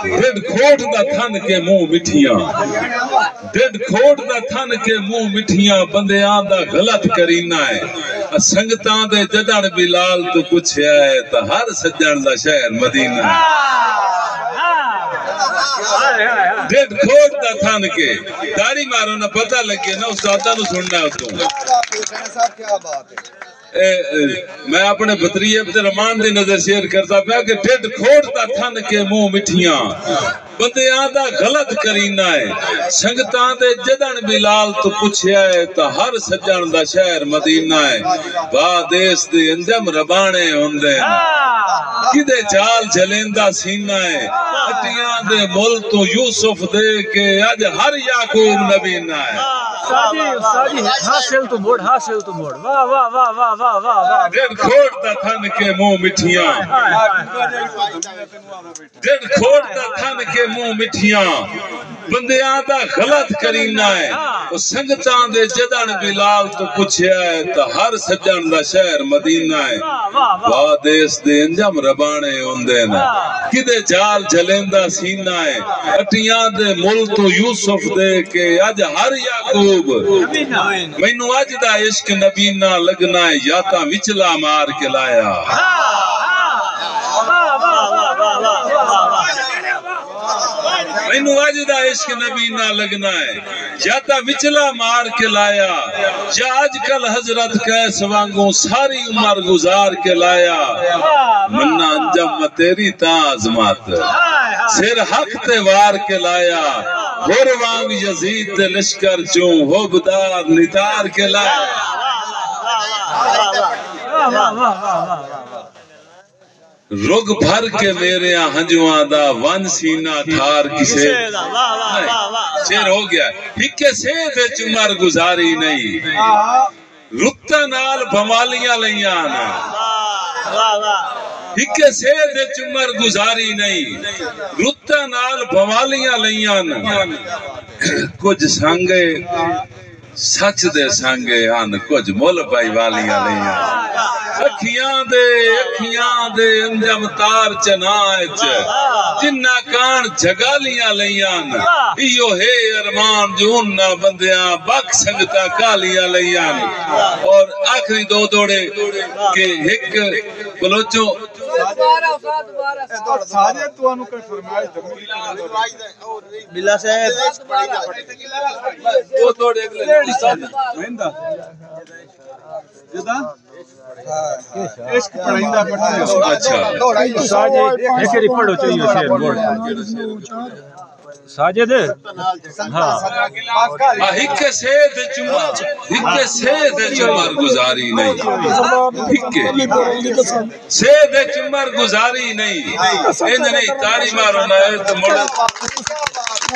ڈڈ کھوٹ دا تھن کے منہ مٹھیاں ڈڈ کھوٹ دا تھن کے منہ مٹھیاں بندیاں دا غلط کرینا ہے سنگتاں دے جدن بلال تو پوچھیا ہے تا ہر سجن دا شہر مدینہ ڈڈ کھوٹ دا تھن کے داڑھی مارو نہ پتہ لگے نا استادہ نو سننا ہے تو کیا بات ہے میں اپنے بطری عبد الرحمان دی نظر شیئر کرتا پیا کہ ڈڈ کھوڑتا تھن کے منہ مٹھیاں بندیاں دا غلط کرینا ہے سنگتاں دے جدن بلال تو پوچھیا ہے تا ہر سجن دا شہر مدینہ ہے بادیس دے انجم ربانے ہوندے کدے چال جلیندہ سینہ ہے اٹیاں دے مل تو یوسف دے کے اج ہر یعقوب نبینہ ہے استادی حاصل تو موڑ واہ واہ واہ واہ واہ واہ ڈڈ کھوڑتا تھن کے منہ مٹھیاں ڈڈ کھوڑتا تھن کے منہ مٹھیاں بندیاں دا غلط کرینا ہے وہ سنگتاں دے جدن بلال تو پوچھیا ہے تا ہر سجن دا شہر مدینہ ہے وادیس دے انجم ربانے ہوندے نا کدے جال جلیندہ سینہ ہے اٹیاں دے مل تو یوسف دے کے اج ہر یعقوب مینوں اج دا عشق نبی نہ لگنا ہے یا تا وچلا مار کے لایا مینوں اج دا عشق نبی نہ لگنا ہے یا تا وچلا مار کے لایا یا آج کل حضرت کیس وانگوں ساری عمر گزار کے لایا منا انجم تیری تا عظمت سر حق تے وار کے لایا ہور وانگ یزید تے لشکر چوں ہوبدار نتار کے لایا رگ بھر کے میرے ہنجواں دا ون سینہ تھار کسے شیر ہو گیا ہکے سے دے چمر گزاری نہیں رتا نال بھمالیاں لیاں ہکے سے دے چمر گزاری نہیں رتا نال بھمالیاں لیاں کچھ سانگے سچ دے سانگے ہن کچھ مول پائی والیاں لیاں اکھیاں دے انجم تار چناچ جنہ کان جگالیاں لیاں ایو ہے ارمان جون نہ بندیاں بک سنگتا کالیاں لیاں اور آخری دو دوڑے کہ ایک بلوچوں سارے تو انو کا فرمائش بلا صاحب دو دوڑے اگلے مہندہ جدا عشق پڑھائندہ پڑھائندہ اچھا ساجد ایک رپڑ ہو چاہیے شیر موڑ ساجد ہکے سے دے چمر گزاری نہیں ہکے سے دے چمر گزاری نہیں انج نہیں تاری مارو نہ ہے تو مڑ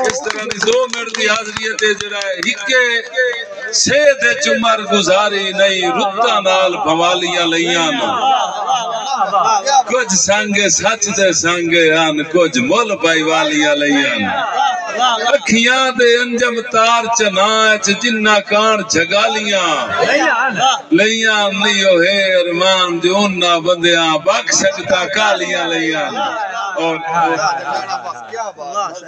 اس طرح نہیں 2 منٹ دی حاضریت ہے جڑا ہے ہکے سے دے چمر گزاری نہیں رتا نال بھوالیاں لیاں کچھ سانگے سچ دے سانگے آن کچھ مول پائی والیاں لیاں اکھیاں دے انجم تار چناچ جنہ کان جگالیاں لیاں نیو ہے ارمان جون نہ بندیاں بک سکتا کالیاں لیاں اور کیا بات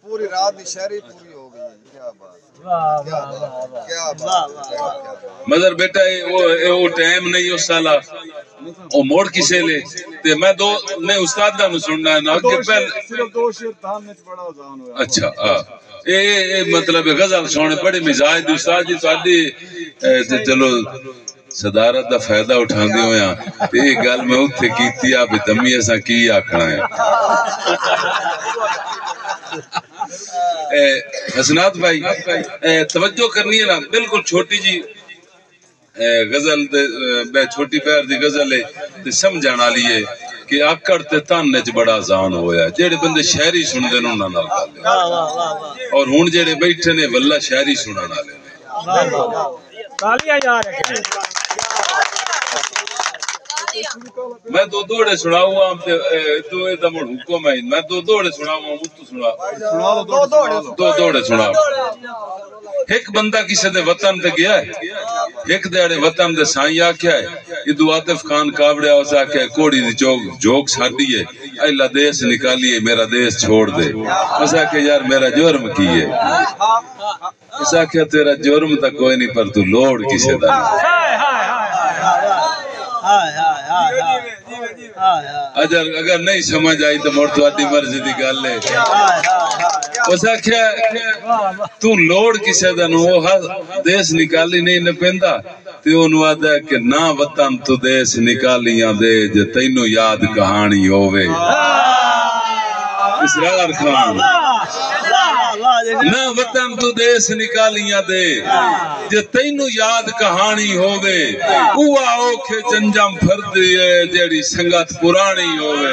پوری رات دی شہری پوری ہو گئی کیا بات مگر بیٹا وہ ٹائم نہیں اس سالہ وہ موڑ کسے لے تے میں دو میں استاد دا نو سننا ہے نا کہ پہلے صرف 2 شعر تھام وچ بڑا اذان ہوا اچھا اے مطلب غزل سونے بڑے مزاج دی استاد جی تہاڈی چلو صدارت دا فائدہ اٹھاندے ہویا تے یہ گل میں اوتھے کیتی آ بھی تمی اساں کی آکھنا ہے حسنات بھائی توجہ کرنی ہے نا بالکل چھوٹی جی غزل میں چھوٹی پیر دی غزل ہے تے سمجھان والی ہے کہ آکڑ تے تن وچ بڑا زان ہویا جڑے بندے شاعری سندے نے انہاں نال گل اور ہن جڑے بیٹھے نے واللہ شاعری سنن والے نے تالیاں یار میں دو دوڑے سناؤں گا تو اے دا مڑ حکم ہے میں دو دوڑے سناؤں گا مجھ تو سنا دو دوڑے سناؤں ایک بندہ کسی دے وطن تے گیا ہے ایک دیڑے وطن دے سائیں آکھیا ہے ادو عاطف خان کابڑیا اسا کہ کوڑی دی جوک ساڈی ہے اللہ دیس نکالیے میرا دیس چھوڑ دے اسا کہ یار میرا جرم کی ہے اسا کہ تیرا جرم تا کوئی نہیں پر تو لوڑ کسے دا اگر نہیں سمجھ آئی تو مڑ تو آدھی مرضی دی گل ہے اسا کہ تو لوڑ کسے دا نو دیس نکالی نہیں نپیندا تے انہوں آدھا کہ نہ وطن تو دیس نکالیاں دے جے تینوں یاد کہانی ہووے اسرار خان نہ وطن تو دیس نکالیاں دے جے تینوں یاد کہانی ہووے اوہ اوکھے جنجم پھردی ہے جیڑی سنگت پرانی ہووے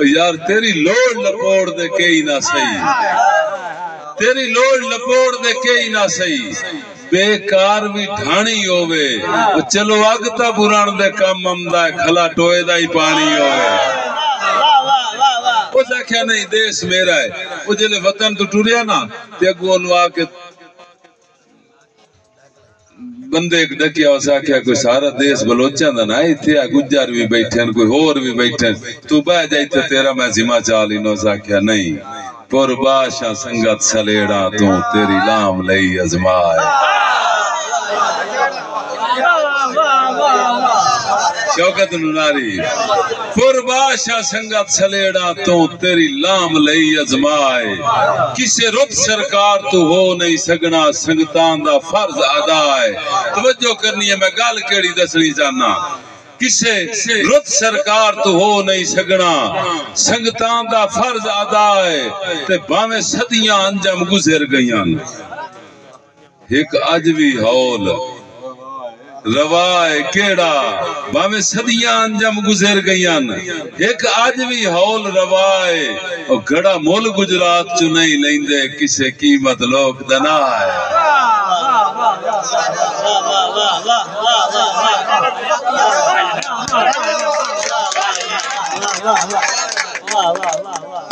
یار تیری لوڑ لپوڑ دے کئی نہ صحیح تیری لوڑ لپوڑ دے کئی نہ صحیح بیکار بھی ڈھانی ہووے چلو آگتا بران دے کم امدہ کھلا ٹوئے دا ہی پانی ہووے وہ دیکھا نہیں دیس میرا ہے وہ جلے وطن تو ٹوریا نا تے اگو انواع کے بندے ایک ڈکیا ہو ساکیا کوئی سارا دیس بلوچاں دا نا تھے گجر بھی بیٹھیں کوئی اور بھی بیٹھیں تو بہ جائی تے تیرا میں ذمہ چالی نو ساکیا نہیں پر باشا سنگت سلیڑا تو تیری لام لئی ازمائے شوکت نناری پر باشا سنگت سلیڑا تو تیری لام لئی ازمائے کسے رت سرکار تو ہو نہیں سگنا سنگتان دا فرض ادا ہے توجہ کرنی ہے میں گال کیڑی دسنی جانا کسے رت سرکار تو ہو نہیں سگنا سنگتان دا فرض ادا ہے تے باویں صدیاں انجم گزر گئیاں ایک عجوی ہول روائے کیڑا باویں صدیاں انجم گزر گئیاں ایک عجوی ہول روائے اور گھڑا مول گجرات چو نہیں لیندے کسے قیمت لوگ دنا ہے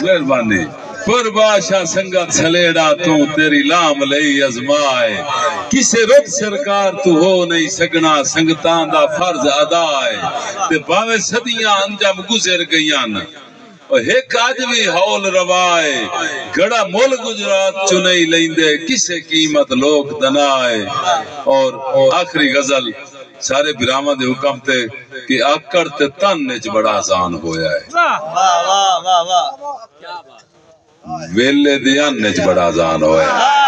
مہربانی پر باشا سنگت سلیڑا تو تیری لام لئی ازمائے کسے رب سرکار تو ہو نہیں سگنا سنگتان دا فرض ادا ہے تے باویں صدیاں انجم گزر گئیاں اور ایک عجوی ہول روائے گھڑا مول گجرات چو نہیں لیندے کسے قیمت لوگ دنائے اور آخری غزل سارے برامہ دے حکم تے کہ آکڑ تے تن نچ بڑا آسان ہویا ہے ویلے دیان نچ بڑا آسان ہویا ہے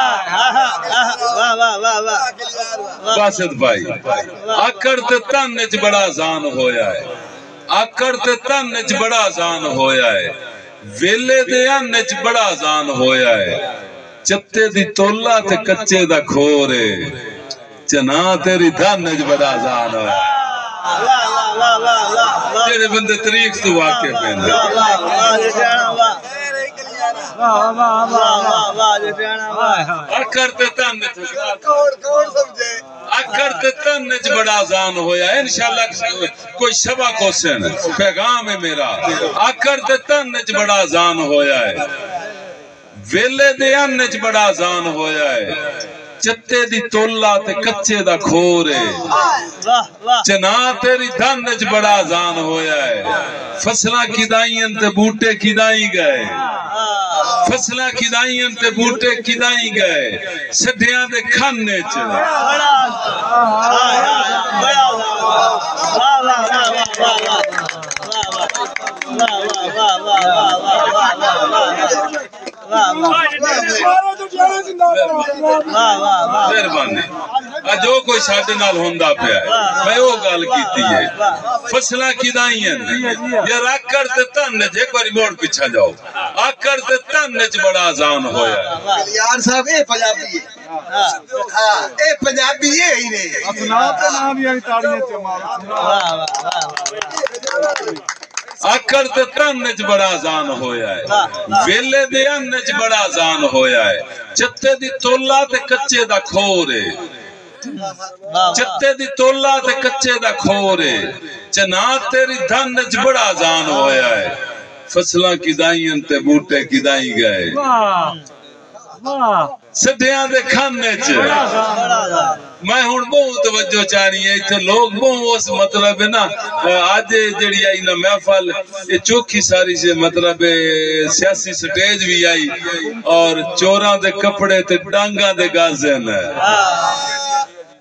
باسد بھائی آکڑ تے تن نچ بڑا آسان ہویا ہے آکڑ تے تن نچ بڑا آسان ہویا ہے ویلے دیان نچ بڑا آسان ہویا ہے چتے دی تولا تے کچے دا کھورے چنا تیری دھن نچ بڑا آسان ہویا ہے جیڑے بندے طریق تو واقع پہنے اکھر تے تن نچ بڑا آسان ہویا ہے انشاءاللہ کوئی شبہ کو سن پیغام ہے میرا اکھر تے تن نچ بڑا آسان ہویا ہے ویلے دیان نچ بڑا آسان ہویا ہے چتے دی تولا تے کچے دا کھورے چنا تیری دھن نچ بڑا آسان ہویا ہے فصلہ کی دائیں تے بوٹے کی دائیں گئے فصلہ کی دائیں تے بوٹے کی دائیں گئے سڈیاں دے کھانے چلے مہربانی جو کوئی ساڈے نال ہوندا پیا ہے میں وہ گل کیتی ہے فصلاں کدائیں یار آکڑ تے تن نچ ایک باری موڑ پیچھے جاؤ آکڑ تے تن نچ بڑا آسان ہویا یار صاحب اے پنجابی ہے ہاں اے پنجابی ہے ہی نہیں اصناف تے نام بھی تاڑیاں چمار آکڑ تے تن نچ بڑا آسان ہویا ہے ویلے دیان نچ بڑا آسان ہویا ہے چتے دی تولا تے کچے دا کھورے چتے دی تولا تے کچے دا کھورے چنا تیری دھن نچ بڑا آسان ہویا ہے فصلاں کی دائیں تے بوٹے کی دائیں گئے سڈیاں دے کھانے چ میں ہوں بہت توجہ چاہنی ہے اتنے لوگ بہت اس مطلب ہے نا آج جڑی آئی نا محفل یہ چوکھی ساری سے مطلب سیاسی سٹیج بھی آئی اور چوراں دے کپڑے تے ڈانگاں دے گازن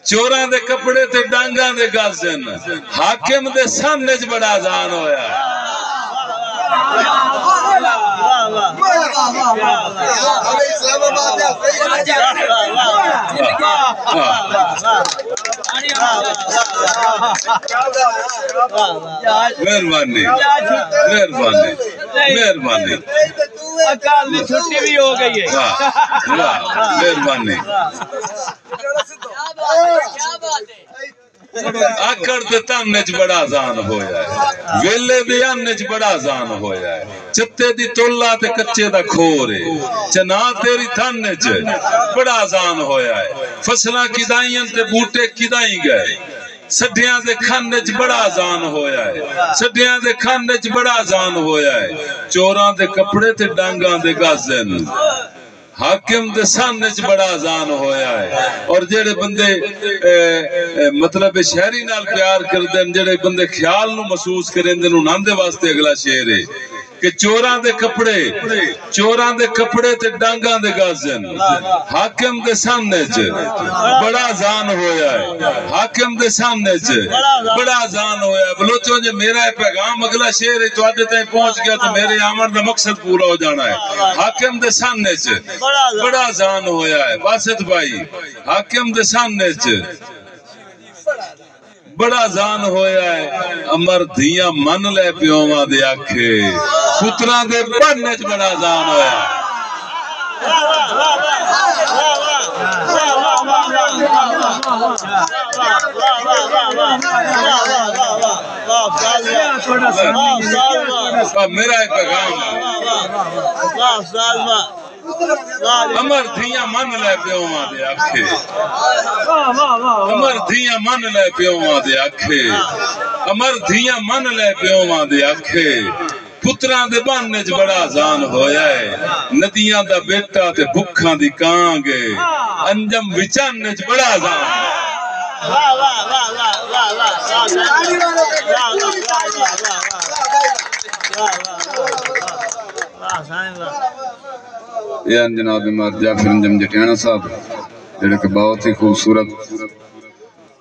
چوراں دے کپڑے تے ڈانگاں دے گازن حاکم دے سامنے چ بڑا اذان ہویا مہربانی مہربانی مہربانی کل چھٹی بھی ہو گئی ہے مہربانی آکڑ دے تانے چ بڑا اذان ہویا ہے ویلے دے آنے چ بڑا اذان ہویا ہے چتے دی تولا تے کچے دا کھورے چنا تیری تھانے چ بڑا اذان ہویا ہے فصلاں کدائیاں تے بوٹے کدائی گئے سڈیاں دے کھانے چ بڑا اذان ہویا ہے سڈیاں دے کھانے چ بڑا اذان ہویا ہے چوراں دے کپڑے تے ڈانگاں دے گازن حاکم دے سامنے چ بڑا اذان ہویا ہے اور جڑے بندے مطلب شہری نال پیار کردن جڑے بندے خیال نو محسوس کرندے انہاں دے واسطے اگلا شعر ہے کہ چوراں دے کپڑے تے ڈانگاں دے گازن حاکم دے سامنے چ بڑا اذان ہویا ہے حاکم دے سامنے چ بڑا اذان ہویا ہے بلوچوں جے میرا پیغام اگلا شعر ہے تو آدھے تائیں پہنچ گیا تو میرے آمد دا مقصد پورا ہو جانا ہے حاکم دے سامنے چ بڑا اذان ہویا ہے باسط بھائی حاکم دے سامنے چ بڑا اذان ہویا ہے امر دھیاں من لے پیوما دے آکھے پتراں دے بننے چ بڑا اذان ہویا ہے میرا ایک پیغام امر دھیاں من لے پیوما دے آکھے امر دھیاں من لے پیوما دے آکھے امر دھیاں من لے پیوما دے آکھے پتراں دے باننے چ بڑا اذان ہویا ہے ندیاں دا بیٹا تے بکھاں دی کانگ انجم وچانے چ بڑا اذان یہ جناب امام جعفر انجم جٹیانا صاحب جڑے کہ بہت ہی خوبصورت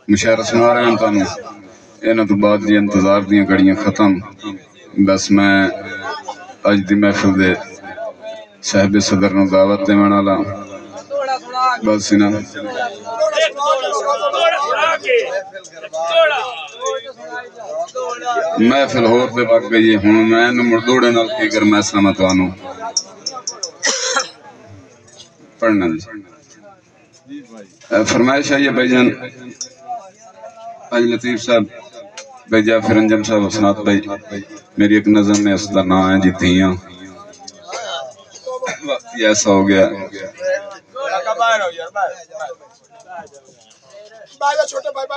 مشاعرہ سنا رہے ہیں تانوں انہاں تو بعد دی انتظار دیاں گھڑیاں ختم بس میں اج دی محفل دے صاحب صدر نو دعوت دیوان والا بس نا محفل ہور تے وق گئی ہن میں مڑ دوڑے نال کی کر میں سنا تانوں پڑھنا جی فرمائش ہے یہ بھائی جان آج لطیف صاحب بھائی جعفر انجم صاحب حسنات بھائی میری ایک نظم میں اس کا نام ہے جی دھیاں وقت یہ ایسا ہو گیا چھوٹے بھائی